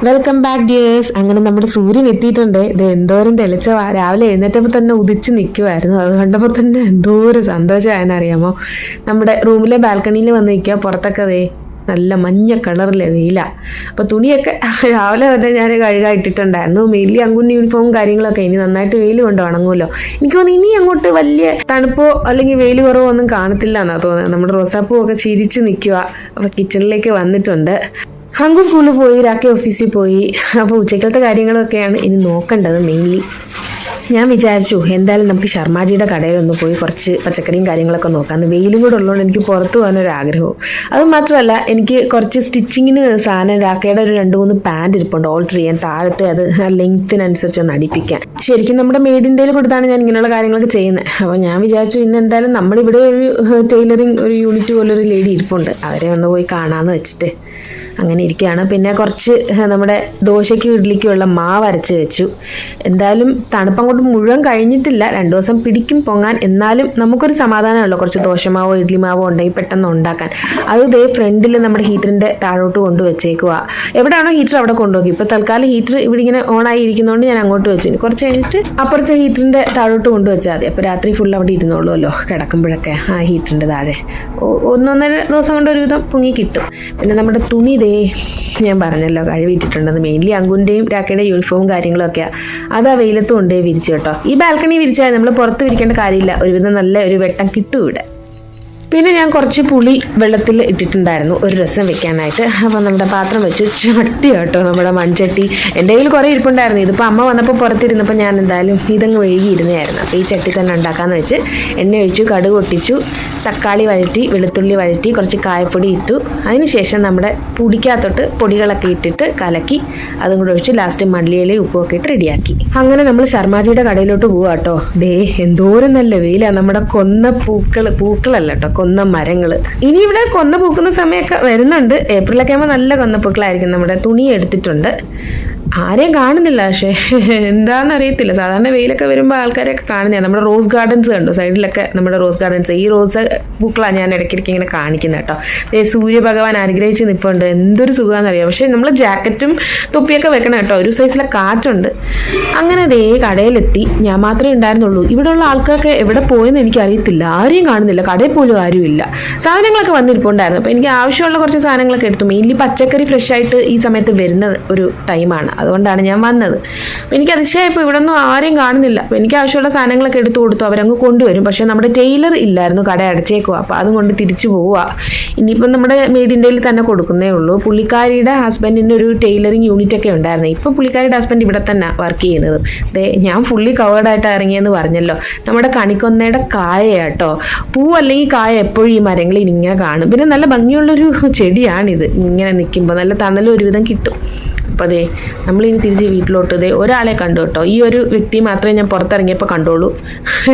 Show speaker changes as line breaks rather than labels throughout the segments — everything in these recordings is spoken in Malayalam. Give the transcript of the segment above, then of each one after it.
Welcome back dears. അങ്ങനെ നമ്മുടെ സൂര്യൻ എത്തിയിട്ടുണ്ട്. ഇത് എന്തോരം തെളിച്ച രാവിലെ എഴുന്നേറ്റപ്പോൾ തന്നെ ഉദിച്ച് നിൽക്കുമായിരുന്നു. അത് കണ്ടപ്പോൾ തന്നെ എന്തോരം സന്തോഷമായെന്നറിയാമോ. നമ്മുടെ റൂമിലെ ബാൽക്കണിയിൽ വന്ന് നിൽക്കുക. പുറത്തൊക്കെ നല്ല മഞ്ഞ കളറിലെ വെയിലാണ്. അപ്പോൾ തുണിയൊക്കെ രാവിലെ തന്നെ ഞാൻ കഴുകായിട്ടിട്ടുണ്ടായിരുന്നു. മെയിൻലി അങ്കുൻ്റെ യൂണിഫോമും കാര്യങ്ങളൊക്കെ ഇനി നന്നായിട്ട് വെയിൽ കൊണ്ട് ഉണങ്ങുമല്ലോ. എനിക്ക് തോന്നുന്നു ഇനി അങ്ങോട്ട് വലിയ തണുപ്പോ അല്ലെങ്കിൽ വെയിൽ കുറവോ ഒന്നും കാണത്തില്ല എന്നാണ് തോന്നുന്നത്. നമ്മുടെ റോസാപ്പൂ ഒക്കെ ചിരിച്ച് നിൽക്കുക. അപ്പോൾ കിച്ചണിലേക്ക് വന്നിട്ടുണ്ട്. ഹങ്കു സ്കൂളിൽ പോയി, രാക്കി ഓഫീസിൽ പോയി. അപ്പോൾ ഉച്ചക്കലത്തെ കാര്യങ്ങളൊക്കെയാണ് ഇനി നോക്കേണ്ടത് മെയിൻലി. ഞാൻ വിചാരിച്ചു എന്തായാലും നമുക്ക് ശർമാജിയുടെ കടയിലൊന്ന് പോയി കുറച്ച് പച്ചക്കറിയും കാര്യങ്ങളൊക്കെ നോക്കാമെന്ന്. വെയിലും കൂടെ ഉള്ളതുകൊണ്ട് എനിക്ക് പുറത്ത് പോകാനൊരാഗ്രഹവും. അത് മാത്രമല്ല എനിക്ക് കുറച്ച് സ്റ്റിച്ചിങ്ങിന് സാധനം രാക്കയുടെ ഒരു 2-3 പാൻറ് ഇരിപ്പുണ്ട് ഓൾട്ടർ ചെയ്യാൻ. താഴത്തെ അത് ലെങ്ത്തിനനുസരിച്ച് ഒന്ന് അടിപ്പിക്കാൻ. ശരിക്കും നമ്മുടെ മെയ്ഡിൻ്റെ കൊടുത്താണ് ഞാൻ ഇങ്ങനെയുള്ള കാര്യങ്ങളൊക്കെ ചെയ്യുന്നത്. അപ്പോൾ ഞാൻ വിചാരിച്ചു ഇന്ന് എന്തായാലും നമ്മളിവിടെ ഒരു ടൈലറിങ് ഒരു യൂണിറ്റ് പോലൊരു ലേഡി ഇരിപ്പുണ്ട്, അവരെ ഒന്ന് പോയി കാണാമെന്ന് വെച്ചിട്ട് അങ്ങനെ ഇരിക്കുകയാണ്. പിന്നെ കുറച്ച് നമ്മുടെ ദോശയ്ക്കും ഇഡ്ഡലിക്കുമുള്ള മാവ് അരച്ച് വെച്ചു. എന്തായാലും തണുപ്പം കൊണ്ട് മുഴുവൻ കഴിഞ്ഞിട്ടില്ല, 2 ദിവസം പിടിക്കും പൊങ്ങാൻ. എന്നാലും നമുക്കൊരു സമാധാനമല്ലോ, കുറച്ച് ദോശമാവോ ഇഡ്ഡലി മാവോ ഉണ്ടെങ്കിൽ പെട്ടെന്ന് ഉണ്ടാക്കാൻ. അത് ഫ്രണ്ടിൽ നമ്മുടെ ഹീറ്ററിൻ്റെ താഴോട്ട് കൊണ്ടുവച്ചേക്കുക. എവിടെയാണോ ഹീറ്റർ അവിടെ കൊണ്ടുപോയി. ഇപ്പോൾ തൽക്കാലം ഹീറ്റർ ഇവിടെ ഇങ്ങനെ ഓണായി ഇരിക്കുന്നതുകൊണ്ട് ഞാൻ അങ്ങോട്ട് വെച്ചു. കുറച്ച് കഴിഞ്ഞിട്ട് അപ്പുറത്തെ ഹീറ്ററിൻ്റെ താഴോട്ട് കൊണ്ടുവച്ചാൽ മതി. അപ്പോൾ രാത്രി ഫുൾ അവിടെ ഇരുന്നോളുമല്ലോ കിടക്കുമ്പോഴൊക്കെ ആ ഹീറ്ററിൻ്റെ താഴെ. 1-1.5 ദിവസം കൊണ്ട് ഒരുവിധം പൊങ്ങി കിട്ടും. പിന്നെ നമ്മുടെ തുണി ഞാൻ പറഞ്ഞല്ലോ കഴുകിയിട്ടിട്ടുണ്ടെന്ന്. മെയിൻലി അങ്കുൻ്റെയും രാക്കയുടെയും യൂണിഫോമും കാര്യങ്ങളൊക്കെയാണ്. അത് ആ വെയിലത്ത് കൊണ്ടുപോയി വിരിച്ചു കേട്ടോ. ഈ ബാൽക്കണി വിരിച്ചാൽ നമ്മൾ പുറത്ത് വിരിക്കേണ്ട കാര്യമില്ല, ഒരുവിധം നല്ല ഒരു വെട്ടം കിട്ടും ഇവിടെ. പിന്നെ ഞാൻ കുറച്ച് പുളി വെള്ളത്തിൽ ഇട്ടിട്ടുണ്ടായിരുന്നു ഒരു രസം വെക്കാനായിട്ട്. അപ്പോൾ നമ്മുടെ പാത്രം വെച്ച് ചട്ടി കേട്ടോ, നമ്മുടെ മൺചട്ടി. എൻ്റെ കയ്യിൽ കുറേ ഇരിപ്പുണ്ടായിരുന്നു. ഇതിപ്പോൾ അമ്മ വന്നപ്പോൾ പുറത്തിരുന്നപ്പോൾ ഞാൻ എന്തായാലും ഇതങ്ങ് വഴുകിയിരുന്നതായിരുന്നു. അപ്പോൾ ഈ ചട്ടി തന്നെ ഉണ്ടാക്കാമെന്ന് വെച്ച് എണ്ണ ഒഴിച്ചു, കടുക് പൊട്ടിച്ചു, തക്കാളി വഴറ്റി, വെളുത്തുള്ളി വഴറ്റി, കുറച്ച് കായപ്പൊടി ഇട്ടു. അതിനുശേഷം നമ്മുടെ പൊടിക്കകത്തോട്ട് പൊടികളൊക്കെ ഇട്ടിട്ട് കലക്കി അതും കൂടെ ഒഴിച്ച് ലാസ്റ്റ് മല്ലിയിലയും ഉപ്പുമൊക്കെ ഇട്ട് റെഡിയാക്കി. അങ്ങനെ നമ്മൾ ശർമാജിയുടെ കടയിലോട്ട് പോവാം കേട്ടോ. എന്തോരം നല്ല വെയിലാണ്. നമ്മുടെ കൊന്ന പൂക്കളല്ല കേട്ടോ, കൊന്ന മരങ്ങൾ. ഇനി ഇവിടെ കൊന്ന പൂക്കുന്ന സമയമൊക്കെ വരുന്നുണ്ട്. ഏപ്രിലൊക്കെ ആകുമ്പോൾ നല്ല കൊന്നപ്പൂക്കളായിരിക്കും. നമ്മുടെ തുണി എടുത്തിട്ടുണ്ട്. ആരെയും കാണുന്നില്ല, പക്ഷേ എന്താണെന്ന് അറിയത്തില്ല. സാധാരണ വെയിലൊക്കെ വരുമ്പോൾ ആൾക്കാരെയൊക്കെ കാണുന്നതാണ്. നമ്മുടെ റോസ് ഗാർഡൻസ് കണ്ടു സൈഡിലൊക്കെ, നമ്മുടെ റോസ് ഗാർഡൻസ്. ഈ റോസ് പൂക്കളാണ് ഞാൻ ഇടയ്ക്കിടയ്ക്ക് ഇങ്ങനെ കാണിക്കുന്നത് കേട്ടോ. സൂര്യഭഗവാൻ അനുഗ്രഹിച്ച് നിൽപ്പുണ്ട്. എന്തൊരു സുഖമാണെന്നറിയാം. പക്ഷേ നമ്മൾ ജാക്കറ്റും തൊപ്പിയൊക്കെ വെക്കണം കേട്ടോ, ഒരു സൈസിലെ കാറ്റുണ്ട്. അങ്ങനെ കടയിലെത്തി. ഞാൻ മാത്രമേ ഉണ്ടായിരുന്നുള്ളൂ. ഇവിടെയുള്ള ആൾക്കാരൊക്കെ എവിടെ പോയെന്ന് എനിക്കറിയത്തില്ല. ആരെയും കാണുന്നില്ല, കടയിൽ പോലും ആരുമില്ല. സാധനങ്ങളൊക്കെ വന്നിരിപ്പുണ്ടായിരുന്നു. അപ്പോൾ എനിക്ക് ആവശ്യമുള്ള കുറച്ച് സാധനങ്ങളൊക്കെ എടുത്തു. മെയിൻലി പച്ചക്കറി ഫ്രഷ് ആയിട്ട് ഈ സമയത്ത് വരുന്ന ഒരു ടൈമാണ്, അതുകൊണ്ടാണ് ഞാൻ വന്നത്. അപ്പോൾ എനിക്ക് അതിശയപ്പോൾ ഇവിടെ ഒന്നും ആരെയും കാണുന്നില്ല. അപ്പോൾ എനിക്ക് ആവശ്യമുള്ള സാധനങ്ങളൊക്കെ എടുത്തു കൊടുത്തു. അവരങ്ങ് കൊണ്ടുവരും. പക്ഷേ നമ്മുടെ ടൈലർ ഇല്ലായിരുന്നു, കട അടച്ചേക്കുക. അപ്പോൾ അതും കൊണ്ട് തിരിച്ചു പോവുക. ഇനിയിപ്പം നമ്മുടെ മെയ്ഡിൻ്റെയിൽ തന്നെ കൊടുക്കുന്നേ ഉള്ളൂ. പുള്ളിക്കാരിയുടെ ഹസ്ബൻഡിന് ഒരു ടൈലറിങ് യൂണിറ്റ് ഒക്കെ ഉണ്ടായിരുന്നു. ഇപ്പോൾ പുള്ളിക്കാരിയുടെ ഹസ്ബൻഡ് ഇവിടെ തന്നെ വർക്ക് ചെയ്യുന്നത്. ഞാൻ ഫുള്ളി കവേർഡായിട്ട് ഇറങ്ങിയെന്ന് പറഞ്ഞല്ലോ. നമ്മുടെ കണിക്കൊന്നയുടെ കായ കേട്ടോ. പൂ അല്ലെങ്കിൽ കായ എപ്പോഴും ഈ മരങ്ങളിൽ ഇങ്ങനെ കാണും. പിന്നെ നല്ല ഭംഗിയുള്ളൊരു ചെടിയാണിത്. ഇങ്ങനെ നിൽക്കുമ്പോൾ നല്ല തണലും ഒരുവിധം കിട്ടും. അപ്പോൾ നമ്മളിനി തിരിച്ച് വീട്ടിലോട്ട് ഒരാളെ കണ്ടു കേട്ടോ. ഈ ഒരു വ്യക്തി മാത്രമേ ഞാൻ പുറത്തിറങ്ങിയപ്പോൾ കണ്ടോളൂ.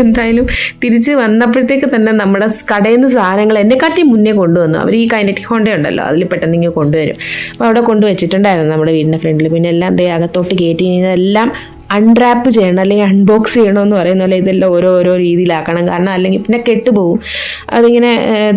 എന്തായാലും തിരിച്ച് വന്നപ്പോഴത്തേക്ക് തന്നെ നമ്മുടെ കടയിൽ നിന്ന് സാധനങ്ങൾ എന്നെക്കാട്ടി മുന്നേ കൊണ്ടുവന്നു. അവർ ഈ കൈനറ്റിക് ഹോണ്ട ഉണ്ടല്ലോ, അതിൽ പെട്ടെന്ന് ഇങ്ങനെ കൊണ്ടുവരും. അപ്പോൾ അവിടെ കൊണ്ടുവച്ചിട്ടുണ്ടായിരുന്നു നമ്മുടെ വീടിൻ്റെ ഫ്രണ്ടിൽ. പിന്നെ എല്ലാം അകത്തോട്ട് കയറ്റി ഇതെല്ലാം അൺറാപ്പ് ചെയ്യണം, അല്ലെങ്കിൽ അൺബോക്സ് ചെയ്യണമെന്ന് പറയുന്ന പോലെ ഇതെല്ലാം ഓരോ രീതിയിലാക്കണം. കാരണം അല്ലെങ്കിൽ പിന്നെ കെട്ടുപോകും. അതിങ്ങനെ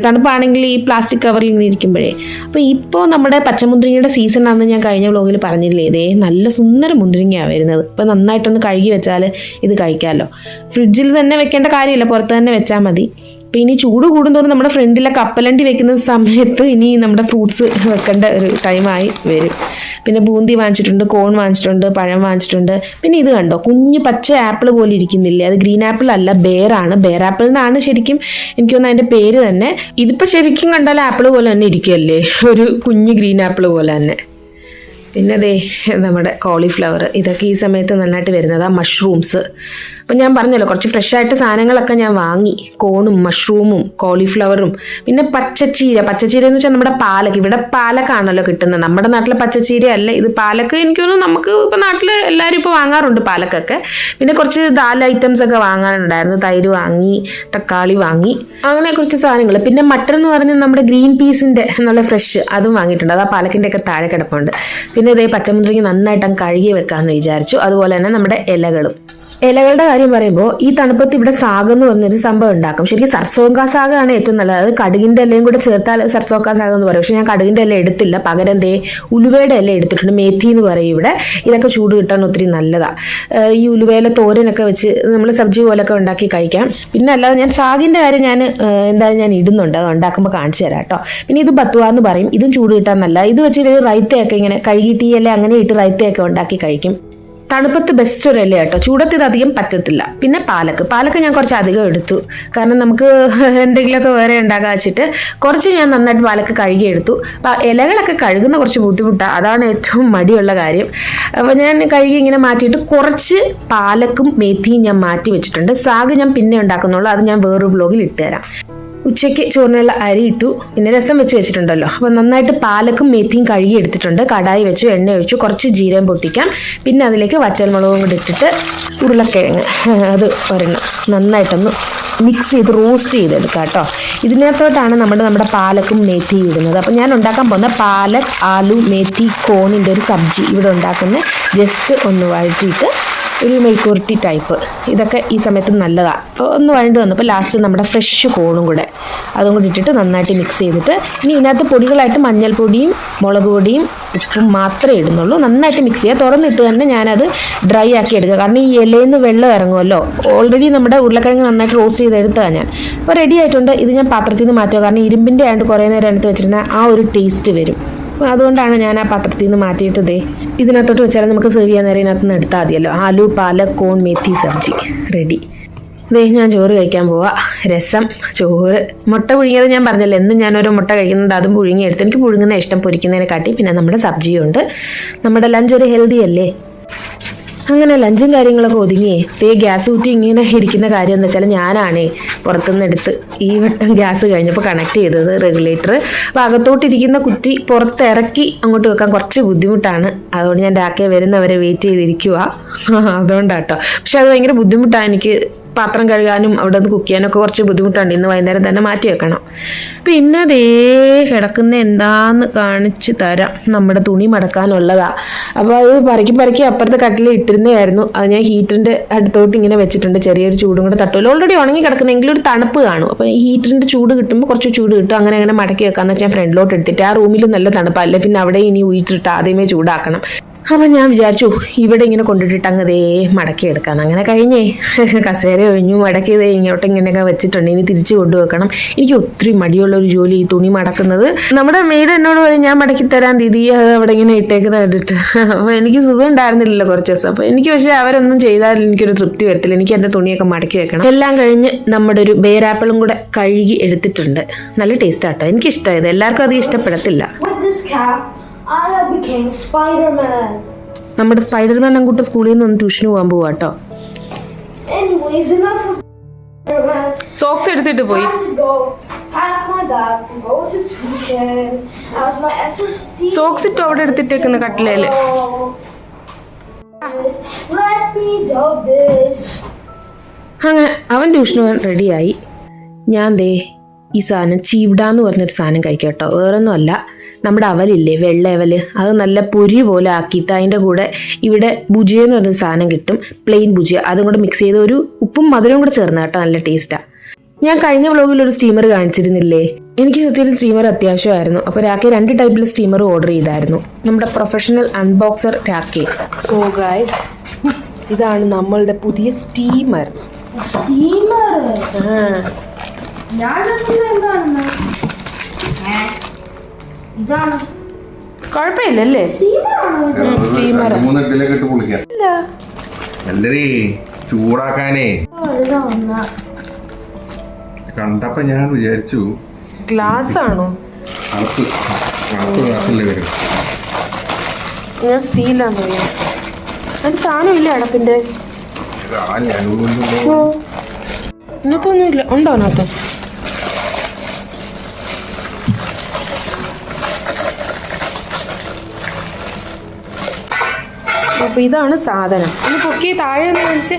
തണുപ്പാണെങ്കിൽ ഈ പ്ലാസ്റ്റിക് കവറിൽ ഇങ്ങനെ ഇരിക്കുമ്പോഴേ. അപ്പോൾ ഇപ്പോൾ നമ്മുടെ പച്ചമുന്തിരിങ്ങയുടെ സീസൺ ആണെന്ന് ഞാൻ കഴിഞ്ഞ വ്ലോഗിൽ പറഞ്ഞില്ലേ. നല്ല സുന്ദര മുന്തിരിങ്ങയാണ് വരുന്നത്. ഇപ്പോൾ നന്നായിട്ടൊന്ന് കഴുകി വെച്ചാൽ ഇത് കഴിക്കാമല്ലോ. ഫ്രിഡ്ജിൽ തന്നെ വെക്കേണ്ട കാര്യമില്ല, പുറത്ത് തന്നെ വെച്ചാൽ മതി. അപ്പോൾ ഇനി ചൂട് കൂടുന്തോറും നമ്മുടെ ഫ്രണ്ടിലെ കപ്പലണ്ടി വെക്കുന്ന സമയത്ത് ഇനി നമ്മുടെ ഫ്രൂട്ട്സ് വെക്കേണ്ട ഒരു ടൈമായി വരും. പിന്നെ ബൂന്തി വാങ്ങിച്ചിട്ടുണ്ട്, കോൺ വാങ്ങിച്ചിട്ടുണ്ട്, പഴം വാങ്ങിച്ചിട്ടുണ്ട്. പിന്നെ ഇത് കണ്ടോ, കുഞ്ഞ് പച്ച ആപ്പിൾ പോലെ ഇരിക്കുന്നില്ലേ, അത് ഗ്രീൻ ആപ്പിൾ അല്ല, ബെയറാണ്. ബെയർ ആപ്പിൾ എന്നാണ് ശരിക്കും എനിക്ക് തോന്നുന്നു അതിൻ്റെ പേര് തന്നെ. ഇതിപ്പോൾ ശരിക്കും കണ്ടാൽ ആപ്പിൾ പോലെ തന്നെ ഇരിക്കുമല്ലേ, ഒരു കുഞ്ഞ് ഗ്രീൻ ആപ്പിൾ പോലെ തന്നെ. പിന്നെ നമ്മുടെ കോളിഫ്ലവർ, ഇതൊക്കെ ഈ സമയത്ത് നന്നായിട്ട് വരുന്നതാണ്. മഷ്റൂംസ്. അപ്പം ഞാൻ പറഞ്ഞല്ലോ കുറച്ച് ഫ്രഷ് ആയിട്ട് സാധനങ്ങളൊക്കെ ഞാൻ വാങ്ങി. കോണും മഷ്റൂമും കോളിഫ്ലവറും പിന്നെ പച്ചച്ചീര എന്ന് വെച്ചാൽ നമ്മുടെ പാലക്ക്. ഇവിടെ പാലക്കാണല്ലോ കിട്ടുന്നത്. നമ്മുടെ നാട്ടിലെ പച്ചച്ചീര അല്ല ഇത്, പാലക്ക്. എനിക്ക് തോന്നുന്നു നമുക്ക് ഇപ്പോൾ നാട്ടിൽ എല്ലാവരും ഇപ്പോൾ വാങ്ങാറുണ്ട് പാലക്കൊക്കെ. പിന്നെ കുറച്ച് ദാൽ ഐറ്റംസ് ഒക്കെ വാങ്ങാനുണ്ടായിരുന്നു. തൈര് വാങ്ങി, തക്കാളി വാങ്ങി, അങ്ങനെ കുറച്ച് സാധനങ്ങൾ. പിന്നെ മട്ടൺ എന്ന് പറഞ്ഞാൽ നമ്മുടെ ഗ്രീൻ പീസിൻ്റെ നല്ല ഫ്രഷ്, അതും വാങ്ങിയിട്ടുണ്ട്. അത് ആ പാലക്കിൻ്റെ ഒക്കെ താഴെ കിടപ്പുണ്ട്. പിന്നെ പച്ചമുന്തിരിങ്ങ നന്നായിട്ട് കഴുകി വെക്കാമെന്ന് വിചാരിച്ചു. അതുപോലെ തന്നെ നമ്മുടെ ഇലകളും ഇലകളുടെ കാര്യം പറയുമ്പോൾ ഈ തണുപ്പത്ത് ഇവിടെ സാഗ് എന്ന് പറഞ്ഞൊരു സംഭവം ഉണ്ടാക്കും. ശരിക്കും സർസോങ്ക സാഗാണ് ഏറ്റവും നല്ലത്. അത് കടുകിൻ്റെ ഇലയും കൂടെ ചേർത്താൽ സർസോങ്ക സാഗ് എന്ന് പറയും. പക്ഷെ ഞാൻ കടുകിൻ്റെ ഇല എടുത്തില്ല, പകരം ഉലുവയുടെ ഇല എടുത്തിട്ടുണ്ട്. മേത്തി എന്ന് പറയും ഇവിടെ. ഇതൊക്കെ ചൂട് കിട്ടാൻ ഒത്തിരി നല്ലതാണ്. ഈ ഉലുവയില തോരനൊക്കെ വെച്ച് നമ്മൾ സബ്ജി പോലൊക്കെ ഉണ്ടാക്കി കഴിക്കാം. പിന്നെ അല്ലാതെ ഞാൻ സാഗിൻ്റെ കാര്യം ഞാൻ എന്തായാലും ഞാൻ ഇടുന്നുണ്ട്, അത് ഉണ്ടാക്കുമ്പോൾ കാണിച്ചു തരാം കേട്ടോ. പിന്നെ ഇത് ബത്തുവ എന്ന് പറയും, ഇതും ചൂട് കിട്ടാൻ നല്ല. ഇത് വെച്ച് ഇവർ റൈത്തയൊക്കെ ഇങ്ങനെ കഴുകിയിട്ട് ഈ ഇല അങ്ങനെ ഇട്ട് റൈത്തയൊക്കെ ഉണ്ടാക്കി കഴിക്കും. തണുപ്പത്ത് ബെസ്റ്റ് ഒരു ഇല കേട്ടോ, ചൂടത്ത് ഇത് അധികം പറ്റത്തില്ല. പിന്നെ പാലക്ക് ഞാൻ കുറച്ച് അധികം എടുത്തു, കാരണം നമുക്ക് എന്തെങ്കിലുമൊക്കെ വേറെ ഉണ്ടാക്കാൻ വെച്ചിട്ട് കുറച്ച് ഞാൻ നന്നായിട്ട് പാലക്ക് കഴുകിയെടുത്തു. അപ്പം ഇലകളൊക്കെ കഴുകുന്ന കുറച്ച് ബുദ്ധിമുട്ടാണ്, അതാണ് ഏറ്റവും മടിയുള്ള കാര്യം. അപ്പോൾ ഞാൻ കഴുകി ഇങ്ങനെ മാറ്റിയിട്ട് കുറച്ച് പാലക്കും മേത്തിയും ഞാൻ മാറ്റി വെച്ചിട്ടുണ്ട്. സാഗ് ഞാൻ പിന്നെ ഉണ്ടാക്കുന്നുള്ളൂ, അത് ഞാൻ വേറൊരു വ്ലോഗിൽ ഇട്ടുതരാം. ഉച്ചയ്ക്ക് ചോറിനുള്ള അരി ഇട്ടു, പിന്നെ രസം വെച്ച് വെച്ചിട്ടുണ്ടല്ലോ. അപ്പോൾ നന്നായിട്ട് പാലക്കും മേത്തിയും കഴുകി എടുത്തിട്ടുണ്ട്. കടായി വെച്ചു, എണ്ണ ഒഴിച്ചു, കുറച്ച് ജീരകം പൊട്ടിക്കാം. പിന്നെ അതിലേക്ക് വറ്റൽമുളകും കൂടി ഇട്ടിട്ട് ഉരുളക്കിഴങ്ങ് അത് ഒരെണ്ണം നന്നായിട്ടൊന്ന് മിക്സ് ചെയ്ത് റോസ്റ്റ് ചെയ്തെടുക്കാം കേട്ടോ. ഇതിനകത്തോട്ടാണ് നമ്മുടെ പാലക്കും മേത്തിയും ഇടുന്നത്. അപ്പം ഞാൻ ഉണ്ടാക്കാൻ പോകുന്ന പാലക് ആലു മേത്തി കോണിൻ്റെ ഒരു സബ്ജി ഇവിടെ ഉണ്ടാക്കുന്നത്. ജസ്റ്റ് ഒന്ന് വഴറ്റിയിട്ട് ഒരു മെഴുക്കുവരട്ടി ടൈപ്പ്, ഇതൊക്കെ ഈ സമയത്ത് നല്ലതാണ്. അപ്പോൾ ഒന്ന് വഴണ്ട് വന്നപ്പോൾ ലാസ്റ്റ് നമ്മുടെ ഫ്രഷ് കോണും കൂടെ അതും കൂടി ഇട്ടിട്ട് നന്നായിട്ട് മിക്സ് ചെയ്തിട്ട് ഇനി ഇതിനകത്ത് പൊടികളായിട്ട് മഞ്ഞൾപ്പൊടിയും മുളക് പൊടിയും ഉപ്പും മാത്രമേ ഇടുന്നുള്ളൂ. നന്നായിട്ട് മിക്സ് ചെയ്യുക. തുറന്നിട്ട് തന്നെ ഞാനത് ഡ്രൈ ആക്കി എടുക്കുക, കാരണം ഈ ഇലയിൽ നിന്ന് വെള്ളം ഇറങ്ങുമല്ലോ. ഓൾറെഡി നമ്മുടെ ഉരുളക്കിഴങ്ങ് നന്നായിട്ട് റോസ്റ്റ് ചെയ്തെടുത്തതാണ് ഞാൻ. അപ്പോൾ റെഡി ആയിട്ടുണ്ട്. ഇത് ഞാൻ പാത്രത്തിൽ നിന്ന് മാറ്റുക, കാരണം ഇരുമ്പിൻ്റെ ആയതുകൊണ്ട് കുറേ നേരം എടുത്ത് വെച്ചിട്ടുണ്ടെങ്കിൽ ആ ഒരു ടേസ്റ്റ് വരും. അപ്പോൾ അതുകൊണ്ടാണ് ഞാൻ ആ പാത്രത്തിൽ നിന്ന് മാറ്റിയിട്ട് ഇതിനകത്തോട്ട് വെച്ചാൽ നമുക്ക് സെർവ് ചെയ്യാൻ നേരം ഇതിനകത്ത് നിന്ന് എടുത്താൽ മതിയല്ലോ. ആലു പാലക് കോൺ മേത്തി സബ്ജി റെഡി. ഞാൻ ചോറ് കഴിക്കാൻ പോവാ. രസം, ചോറ്, മുട്ട പുഴുങ്ങിയത് ഞാൻ പറഞ്ഞല്ലോ, എന്നും ഞാനൊരു മുട്ട കഴിക്കുന്നുണ്ട്, അതും പുഴുങ്ങിയെടുത്ത്. എനിക്ക് പുഴുങ്ങുന്ന ഇഷ്ടം, പൊരിക്കുന്നതിനെ കാട്ടി. പിന്നെ നമ്മുടെ സബ്ജിയുണ്ട്. നമ്മുടെ ലഞ്ച് ഒരു ഹെൽത്തി അല്ലേ. അങ്ങനെ ലഞ്ചും കാര്യങ്ങളൊക്കെ ഒതുങ്ങിയേ ഗ്യാസ് കുറ്റി ഇങ്ങനെ ഇരിക്കുന്ന കാര്യം എന്ന് വെച്ചാൽ ഞാനാണേ പുറത്തുനിന്ന് എടുത്ത് ഈ വട്ടം ഗ്യാസ് കഴിഞ്ഞപ്പോൾ കണക്ട് ചെയ്തത് റെഗുലേറ്റർ. അപ്പോൾ അകത്തോട്ടിരിക്കുന്ന കുറ്റി പുറത്തിറക്കി അങ്ങോട്ട് വെക്കാൻ കുറച്ച് ബുദ്ധിമുട്ടാണ്. അതുകൊണ്ട് ഞാൻ രാക്കെ വരുന്നവരെ വെയിറ്റ് ചെയ്തിരിക്കുക. അതുകൊണ്ടാട്ടോ. പക്ഷെ അത് ഭയങ്കര ബുദ്ധിമുട്ടാണ് എനിക്ക്. പാത്രം കഴുകാനും അവിടെ നിന്ന് കുക്ക് ചെയ്യാനൊക്കെ കുറച്ച് ബുദ്ധിമുട്ടുണ്ട്. ഇന്ന് വൈകുന്നേരം തന്നെ മാറ്റി വെക്കണം. പിന്നെ കിടക്കുന്ന എന്താന്ന് കാണിച്ച് തരാം. നമ്മുടെ തുണി മടക്കാനുള്ളതാണ്. അപ്പോൾ അത് പറക്കി അപ്പുറത്തെ കട്ടിൽ ഇട്ടിരുന്നതായിരുന്നു. അത് ഞാൻ ഹീറ്ററിൻ്റെ അടുത്തോട്ട് ഇങ്ങനെ വെച്ചിട്ടുണ്ട്. ചെറിയൊരു ചൂടും കൂടെ തട്ടുമല്ലോ. ഓൾറെഡി ഉണങ്ങി കിടക്കുന്നെങ്കിലും ഒരു തണുപ്പ് കാണും. അപ്പോൾ ഈ ഹീറ്ററിൻ്റെ ചൂട് കിട്ടുമ്പോൾ കുറച്ച് ചൂട് കിട്ടും. അങ്ങനെ മടക്കി വെക്കാമെന്ന് വെച്ചാൽ ഫ്രണ്ടിലോട്ട് എടുത്തിട്ട് ആ റൂമിൽ നല്ല തണുപ്പല്ലേ, പിന്നെ അവിടെ ഇനി ഊറ്റിട്ട് ആദ്യമേ ചൂടാക്കണം. അപ്പം ഞാൻ വിചാരിച്ചു ഇവിടെ ഇങ്ങനെ കൊണ്ടിട്ടിട്ട് അങ്ങ് മടക്കി എടുക്കാമെന്ന്. അങ്ങനെ കഴിഞ്ഞേ കസേര ഒഴിഞ്ഞു മടക്കി ഇങ്ങോട്ട് ഇങ്ങനെയൊക്കെ വെച്ചിട്ടുണ്ട്. ഇനി തിരിച്ച് കൊണ്ടുവെക്കണം. എനിക്ക് ഒത്തിരി മടിയുള്ളൊരു ജോലി ഈ തുണി മടക്കുന്നത്. നമ്മുടെ മെയ്ഡ് എന്നോട് പറയും ഞാൻ മടക്കി തരാൻ ദീദി, അത് അവിടെ ഇങ്ങനെ ഇട്ടേക്കുന്നത് കണ്ടിട്ട്. അപ്പോൾ എനിക്ക് സുഖം ഉണ്ടായിരുന്നില്ലല്ലോ കുറച്ച് ദിവസം. അപ്പോൾ എനിക്ക് പക്ഷേ അവരൊന്നും ചെയ്താൽ എനിക്കൊരു തൃപ്തി വരത്തില്ല. എനിക്ക് എൻ്റെ തുണിയൊക്കെ മടക്കി വെക്കണം. എല്ലാം കഴിഞ്ഞ് നമ്മുടെ ഒരു ബേരാപ്പിളും കൂടെ കഴുകി എടുത്തിട്ടുണ്ട്. നല്ല ടേസ്റ്റ് ആട്ടോ, എനിക്കിഷ്ടമായത്. എല്ലാവർക്കും അത് ഇഷ്ടപ്പെടത്തില്ല.
I became Spider-Man.
നമ്മുടെ സ്പൈഡർമാൻ അങ്ങോട്ട് സ്കൂളിൽ നിന്ന് ഒന്ന് ട്യൂഷന് പോകാൻ പോവാ കേട്ടോ.
Anyways, enough of Spider-Man.
Socks എടുത്തിട്ട് പോയി.
Time to go pack my bag to go to tuition. As my SST.
Socks ഇട്ട് അവിടെ എടുത്തിട്ടേക്കുന്ന കട്ടിലേല്.
Let me dub this.
അങ്ങനെ അവൻ ട്യൂഷന് പോകാൻ റെഡിയായി. ഞാൻ ഈ സാധനം ചീവ്ഡ എന്ന് പറഞ്ഞൊരു സാധനം കഴിക്കാം കേട്ടോ. വേറൊന്നും അല്ല, നമ്മുടെ അവലില്ലേ, വെള്ള അവല്, അത് നല്ല പൊരി പോലെ ആക്കിയിട്ട് അതിൻ്റെ കൂടെ ഇവിടെ ഭുജിയ എന്ന് പറഞ്ഞൊരു സാധനം കിട്ടും, പ്ലെയിൻ ഭുജിയ. അതും കൂടെ മിക്സ് ചെയ്ത് ഒരു ഉപ്പും മധുരവും കൂടെ ചേർന്ന് കേട്ടോ, നല്ല ടേസ്റ്റാണ്. ഞാൻ കഴിഞ്ഞ വ്ലോഗിൽ ഒരു സ്റ്റീമർ കാണിച്ചിരുന്നില്ലേ, എനിക്ക് സത്യം ഒരു സ്റ്റീമർ അത്യാവശ്യമായിരുന്നു. അപ്പോൾ രാഖി 2 ടൈപ്പിലെ സ്റ്റീമർ ഓർഡർ ചെയ്തായിരുന്നു. നമ്മുടെ പ്രൊഫഷണൽ അൺബോക്സർ രാഖി. സോ ഗൈസ്, ഇതാണ് നമ്മളുടെ പുതിയ സ്റ്റീമർ. കുഴപ്പമില്ലല്ലേ സ്റ്റീമർ
ചൂടാക്കാനേ കണ്ടപ്പോ ഞാൻ വിചാരിച്ചു
ഗ്ലാസ് ആണോ, ഞാൻ സ്റ്റീലാന്ന് വിചാരിച്ചു. അതിന് സാധനം ഇല്ല അടപ്പിന്റെ ഇതിനകത്തൊന്നുമില്ല. ഉണ്ടോ അതിനകത്ത്? അപ്പൊ ഇതാണ് സാധനം. ഒന്ന് പൊക്കി താഴെ ഒന്ന് കാണിച്ച്.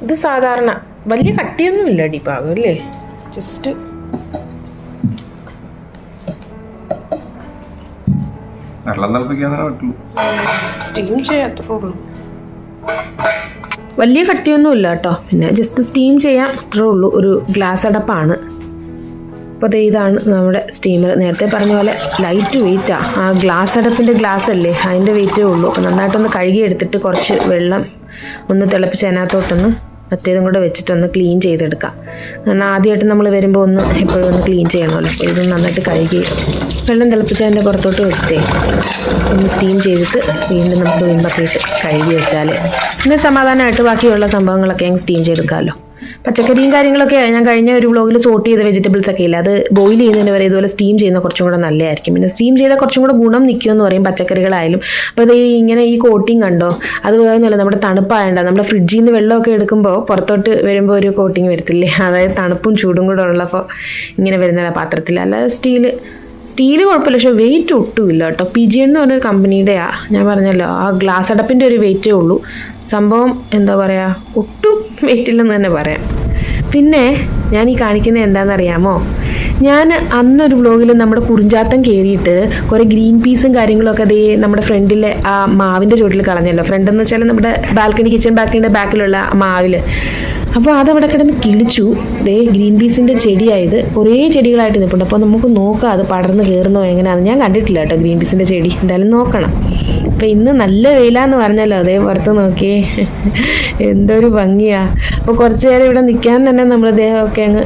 ഇത് സാധാരണ വലിയ കട്ടിയൊന്നും ഇല്ല അടിപ്പാകം അല്ലേ, ജസ്റ്റ്
വെള്ളം തിളപ്പിക്കാൻ പറ്റുള്ളൂ,
സ്റ്റീം ചെയ്യാത്രേ ഉള്ളൂ. വലിയ കട്ടിയൊന്നുമില്ല കേട്ടോ. പിന്നെ ജസ്റ്റ് സ്റ്റീം ചെയ്യാൻ അത്രേ ഉള്ളൂ. ഒരു ഗ്ലാസ് അടപ്പാണ്. അപ്പോൾ ഇതാണ് നമ്മുടെ സ്റ്റീമർ. നേരത്തെ പറഞ്ഞ പോലെ ലൈറ്റ് വെയിറ്റാണ്. ആ ഗ്ലാസ് അടപ്പിൻ്റെ ഗ്ലാസ് അല്ലേ, അതിൻ്റെ വെയിറ്റേ ഉള്ളൂ. അപ്പോൾ നന്നായിട്ടൊന്ന് കഴുകി എടുത്തിട്ട് കുറച്ച് വെള്ളം ഒന്ന് തിളപ്പിച്ച് അതിനകത്തോട്ടൊന്ന് മറ്റേതും കൂടെ വെച്ചിട്ടൊന്ന് ക്ലീൻ ചെയ്തെടുക്കാം. കാരണം ആദ്യമായിട്ട് നമ്മൾ വരുമ്പോൾ എപ്പോഴും ഒന്ന് ക്ലീൻ ചെയ്യണമല്ലോ. അപ്പോൾ ഇത് നന്നായിട്ട് കഴുകി വെള്ളം തിളപ്പിച്ച് അതിൻ്റെ പുറത്തോട്ട് വെച്ചിട്ടേ ഒന്ന് സ്റ്റീം ചെയ്തിട്ട് വീണ്ടും നമുക്ക് വീമ്പൊക്കെയിട്ട് കഴുകി വെച്ചാൽ പിന്നെ സമാധാനമായിട്ട് ബാക്കിയുള്ള സംഭവങ്ങളൊക്കെ അങ്ങ് സ്റ്റീം ചെയ്തെടുക്കാമല്ലോ. പച്ചക്കറിയും കാര്യങ്ങളൊക്കെ ഞാൻ കഴിഞ്ഞ ഒരു വ്ളോഗിൽ സോർട്ട് ചെയ്ത വെജിറ്റബിൾസ് ഒക്കെ ഇല്ല, അത് ബോയിൽ ചെയ്യുന്നതിന് വരെ ഇതുപോലെ സ്റ്റീം ചെയ്യുന്ന കുറച്ചും കൂടെ നല്ലതായിരിക്കും. പിന്നെ സ്റ്റീം ചെയ്താൽ കുറച്ചും കൂടെ ഗുണം നിൽക്കുമെന്ന് പറയും പച്ചക്കറികളായാലും. അപ്പോൾ ഇത് ഇങ്ങനെ ഈ കോട്ടിങ് കണ്ടോ, അത് വേറൊന്നുമല്ല, നമ്മുടെ തണുപ്പായണ്ട നമ്മുടെ ഫ്രിഡ്ജിൽ നിന്ന് വെള്ളമൊക്കെ എടുക്കുമ്പോൾ പുറത്തോട്ട് വരുമ്പോൾ ഒരു കോട്ടിങ് വരത്തില്ലേ, അതായത് തണുപ്പും ചൂടും കൂടെ ഉള്ളപ്പോൾ ഇങ്ങനെ വരുന്ന പാത്രത്തിൽ. അല്ലാതെ സ്റ്റീല് കുഴപ്പമില്ല, പക്ഷേ വെയിറ്റ് ഒട്ടുമില്ല കേട്ടോ. പിജിയൻ എന്ന് പറഞ്ഞൊരു കമ്പനിയുടെയാണ്, ഞാൻ പറഞ്ഞല്ലോ ആ ഗ്ലാസ് അടപ്പിൻ്റെ ഒരു വെയിറ്റേ ഉള്ളൂ. സംഭവം എന്താ പറയുക, ഒട്ടും വെയിറ്റില്ലെന്ന് തന്നെ പറയാം. പിന്നെ ഞാൻ ഈ കാണിക്കുന്നത് എന്താണെന്നറിയാമോ, ഞാൻ അന്നൊരു വ്ളോഗിൽ നമ്മുടെ കുറിഞ്ചാത്തം കയറിയിട്ട് കുറേ ഗ്രീൻ പീസും കാര്യങ്ങളൊക്കെ അതേ നമ്മുടെ ഫ്രണ്ടിലെ ആ മാവിൻ്റെ ചുവട്ടിൽ കളഞ്ഞല്ലോ. ഫ്രണ്ടെന്ന് വെച്ചാൽ നമ്മുടെ ബാൽക്കണി കിച്ചൺ ബാക്കിലുള്ള മാവിൽ. അപ്പോൾ അതവിടെ കിടന്ന് കിളിച്ചു. ഗ്രീൻ പീസിൻ്റെ ചെടിയായത് കുറേ ചെടികളായിട്ട് നിൽപ്പുണ്ട്. അപ്പോൾ നമുക്ക് നോക്കാം അത് പടർന്ന് കയറുന്നോ എങ്ങനെയാണെന്ന്. ഞാൻ കണ്ടിട്ടില്ല കേട്ടോ ഗ്രീൻ പീസിൻ്റെ ചെടി, എന്തായാലും നോക്കണം. അപ്പോൾ ഇന്ന് നല്ല വെയിലാന്ന് പറഞ്ഞല്ലോ, പുറത്ത് നോക്കിയേ എന്തൊരു ഭംഗിയാണ്. അപ്പോൾ കുറച്ച് നേരം ഇവിടെ നിൽക്കാൻ തന്നെ നമ്മുടെ ദേഹമൊക്കെ അങ്ങ്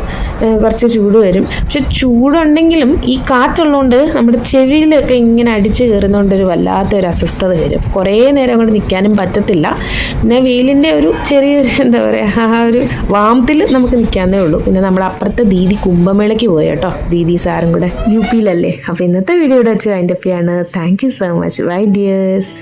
കുറച്ച് ചൂട് വരും. പക്ഷെ ചൂടുണ്ടെങ്കിലും ഈ കാറ്റുള്ളതുകൊണ്ട് നമ്മുടെ ചെവിയിലൊക്കെ ഇങ്ങനെ അടിച്ച് കയറുന്നതുകൊണ്ടൊരു വല്ലാത്തൊരു അസ്വസ്ഥത വരും. കുറേ നേരം കൊണ്ട് നിൽക്കാനും പറ്റത്തില്ല. പിന്നെ വെയിലിൻ്റെ ഒരു ചെറിയൊരു എന്താ പറയുക, ആ ഒരു വാമത്തിൽ നമുക്ക് നിൽക്കാനേ ഉള്ളൂ. പിന്നെ നമ്മുടെ അപ്പുറത്തെ ദീദി കുംഭമേളയ്ക്ക് പോയി കേട്ടോ, ദീദി സാറും കൂടെ UP-യിലല്ലേ. അപ്പോൾ ഇന്നത്തെ വീഡിയോ ഇവിടെ വെച്ച് വൈൻഡപ്പ് ചെയ്യാണ്. Thank you so much. Bye dears.